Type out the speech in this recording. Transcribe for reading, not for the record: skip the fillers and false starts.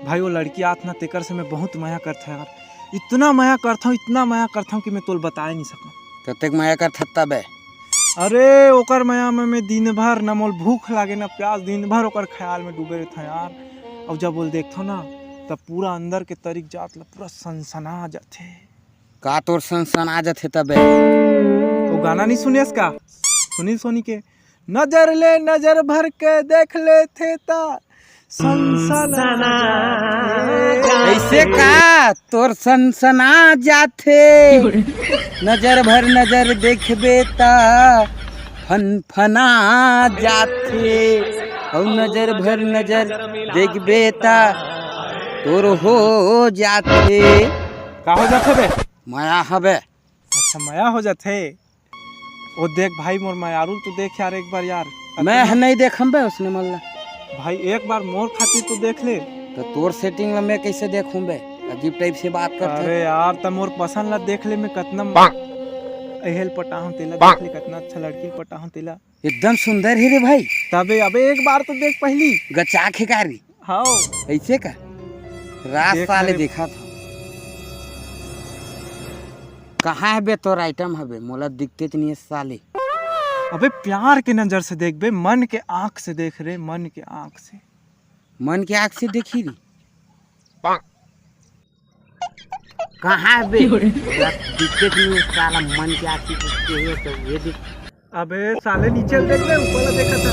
भाई वो लड़की आत ना तेकर से मैं बहुत माया करता यार, इतना माया करता हूँ कि मैं तोल बता नहीं सकूँ। तो तेक माया कर थत्ता बे। अरे ओकर माया में मैं दिन भर न मोल भूख लागे न प्यास, दिन भर ओकर ख्याल में डूबे रहता यार। और जब बोल देखो ना तब पूरा अंदर के तरीक जात ला पूरा सनसना जाते। का तोर सन आ जाते तबे। वो गाना नहीं सुनियस का, सुनील सोनी के नजर ले नजर भर के देख ले थे ता सनसना जाते। ऐसे का तोर सनसना जाते। नजर भर नजर देखबे ता फनफना जाते। और नजर भर नजर देखबे ता तोर हो जाते। का हो जाते बे? माया हबे। अच्छा माया हो जाते। वो देख भाई मोर मायारू तो देख यार एक बार यार। मैं नहीं देखम बे उसने मल्ला। भाई एक बार मोर खातिर तो देख ले। तो तोर सेटिंग ला मैं कैसे देखूं बे? अजीब टाइप से बात करते। अरे यार तब मोर पसंद ला देख ले, मैं कितना अहेल पटा हूँ तेला, देख ले कितना अच्छा लड़की पटा हूँ तेला। एकदम सुंदर है रे भाई। तबे अबे एक बार तो देख पहली। गचा खिकारी हाँ ऐसे का रात देख साले ले। देखा था। कहाँ है बे तोर आइटम है बे? मोला दिखते तो नहीं है साले। अबे प्यार के नजर से देख बे, मन के आँख से देख रे, मन के आँख से। मन के आँख से देखी री। कहाँ है बे? दिखते तो नहीं है साला, मन के आँख से देखते है तो ये दिख। अबे साले नीचे देख ले, ऊपर ला देखा था।